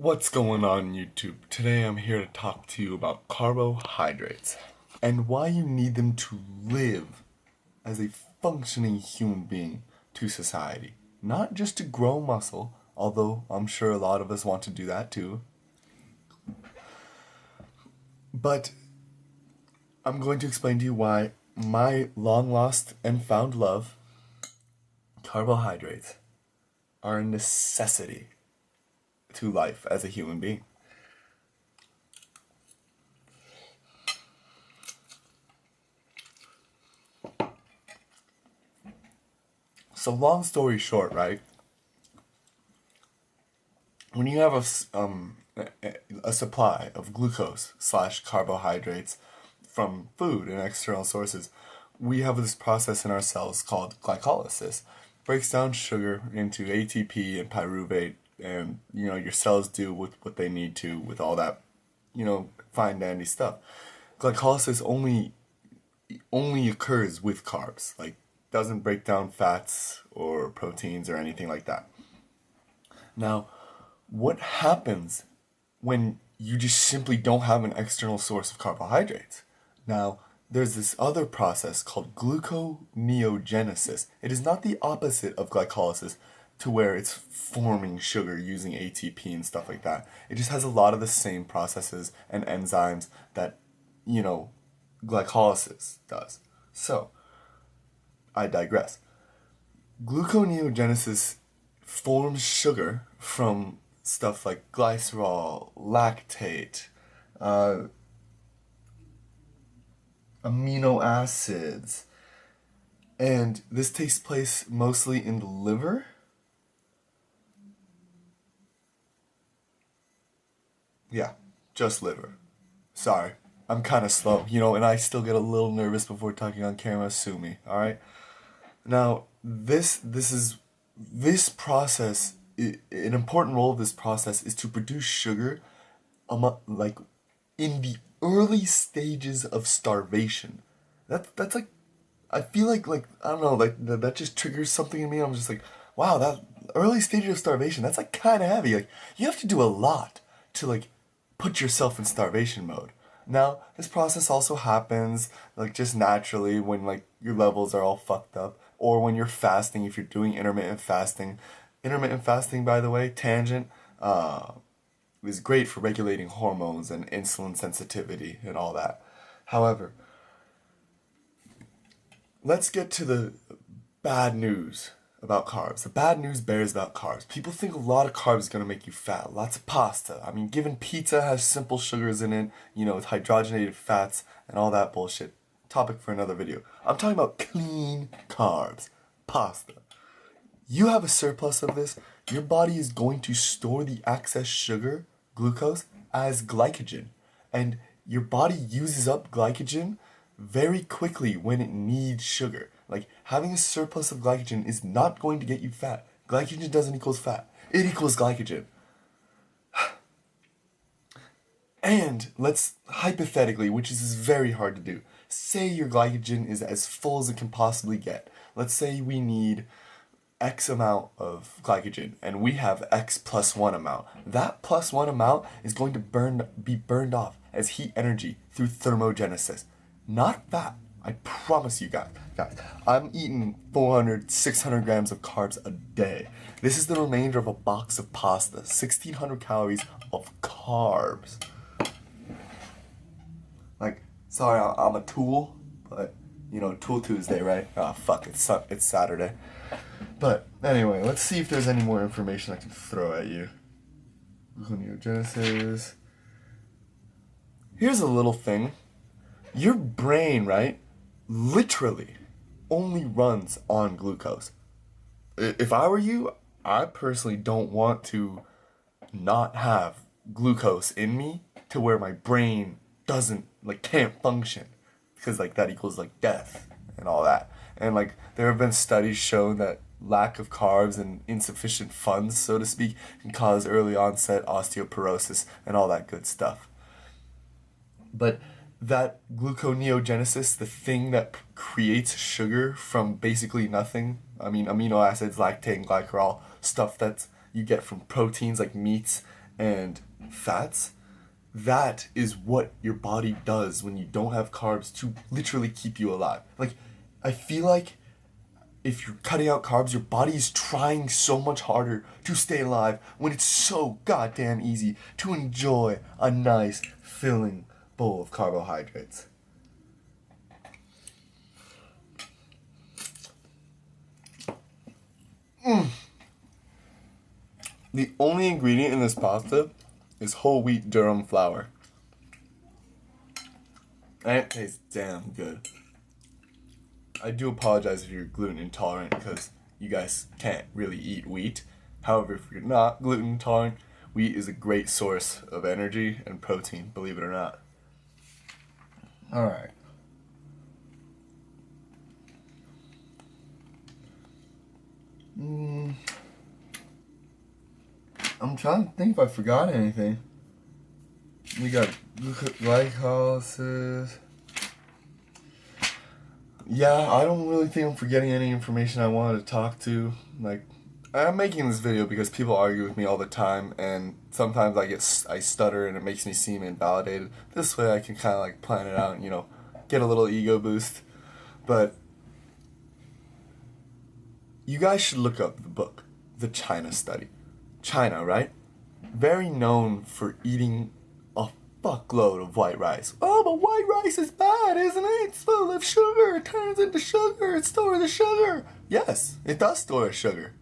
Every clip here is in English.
What's going on, YouTube? Today I'm here to talk to you about carbohydrates and why you need them to live as a functioning human being to society. Not just to grow muscle, although I'm sure a lot of us want to do that too. But I'm going to explain to you why my long lost and found love, carbohydrates, are a necessity to life as a human being. So long story short, right? When you have a supply of glucose / carbohydrates from food and external sources, we have this process in our cells called glycolysis. Breaks down sugar into ATP and pyruvate, and your cells do with what they need to with all that fine dandy stuff. Glycolysis only occurs with carbs, like doesn't break down fats or proteins or anything like that. Now, what happens when you just simply don't have an external source of carbohydrates? Now, there's this other process called gluconeogenesis. It is not the opposite of glycolysis, to where it's forming sugar using ATP and stuff like that. It just has a lot of the same processes and enzymes that, glycolysis does. So, I digress. Gluconeogenesis forms sugar from stuff like glycerol, lactate, amino acids, and this takes place mostly in the liver. Yeah, just liver. Sorry, I'm kind of slow, and I still get a little nervous before talking on camera. Sue me, all right? Now, this process, an important role of this process is to produce sugar, like in the early stages of starvation. That's like, I feel like I don't know, like that just triggers something in me. I'm just like, wow, that early stages of starvation. That's like kind of heavy. Like you have to do a lot to like put yourself in starvation mode. Now, this process also happens like just naturally when like your levels are all fucked up, or when you're fasting, if you're doing intermittent fasting. Intermittent fasting, by the way, tangent, is great for regulating hormones and insulin sensitivity and all that. However, let's get to the bad news about carbs. The bad news bears about carbs. People think a lot of carbs is going to make you fat. Lots of pasta. I mean, given pizza has simple sugars in it, with hydrogenated fats and all that bullshit. Topic for another video. I'm talking about clean carbs. Pasta. You have a surplus of this, your body is going to store the excess sugar, glucose, as glycogen. And your body uses up glycogen very quickly when it needs sugar. Like, having a surplus of glycogen is not going to get you fat. Glycogen doesn't equal fat. It equals glycogen. And let's, hypothetically, which is very hard to do, say your glycogen is as full as it can possibly get. Let's say we need X amount of glycogen, and we have X plus 1 amount. That plus 1 amount is going to be burned off as heat energy through thermogenesis. Not fat. I promise you guys. I'm eating 400, 600 grams of carbs a day. This is the remainder of a box of pasta. 1,600 calories of carbs. Like, sorry, I'm a tool, but, Tool Tuesday, right? Ah, fuck, it's Saturday. But, anyway, let's see if there's any more information I can throw at you. Gluconeogenesis. Here's a little thing. Your brain, right, literally only runs on glucose. If I were you, I personally don't want to not have glucose in me to where my brain can't function, because that equals death and all that. And there have been studies shown that lack of carbs and insufficient funds, so to speak, can cause early onset osteoporosis and all that good stuff. But that gluconeogenesis, the thing that creates sugar from basically nothing, I mean amino acids, lactate, and glycerol, stuff that you get from proteins like meats and fats, that is what your body does when you don't have carbs to literally keep you alive. Like, I feel like if you're cutting out carbs, your body is trying so much harder to stay alive when it's so goddamn easy to enjoy a nice, filling bowl of carbohydrates. The only ingredient in this pasta is whole wheat durum flour. And it tastes damn good. I do apologize if you're gluten intolerant because you guys can't really eat wheat. However, if you're not gluten intolerant, wheat is a great source of energy and protein, believe it or not. Alright. I'm trying to think if I forgot anything. We got glycolysis. Yeah, I don't really think I'm forgetting any information I wanted to talk to. Like, I'm making this video because people argue with me all the time, and sometimes I stutter and it makes me seem invalidated. This way I can kind of like plan it out and, get a little ego boost. But you guys should look up the book, The China Study. China, right? Very known for eating a fuckload of white rice. Oh, but white rice is bad, isn't it? It's full of sugar. It turns into sugar. It stores the sugar. Yes, it does store as sugar.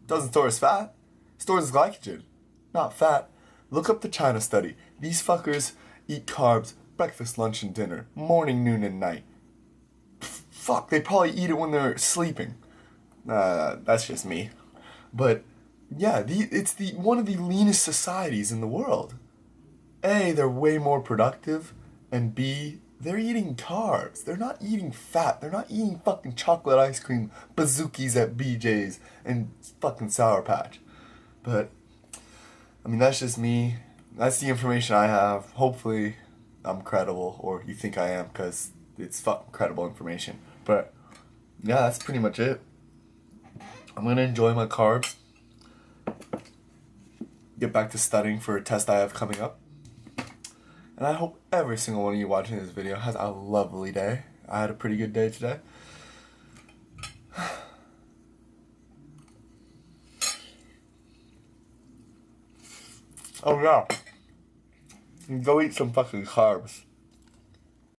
It doesn't store as fat. It stores as glycogen, not fat. Look up the China Study. These fuckers eat carbs breakfast, lunch, and dinner. Morning, noon, and night. Fuck, they probably eat it when they're sleeping. That's just me. But yeah, it's one of the leanest societies in the world. A, they're way more productive, and B, they're eating carbs. They're not eating fat. They're not eating fucking chocolate ice cream, bazookies at BJ's, and fucking Sour Patch. But, I mean, that's just me. That's the information I have. Hopefully, I'm credible, or you think I am, because it's fucking credible information. But, yeah, that's pretty much it. I'm gonna enjoy my carbs. Get back to studying for a test I have coming up. And I hope every single one of you watching this video has a lovely day. I had a pretty good day today. Oh yeah. Go eat some fucking carbs.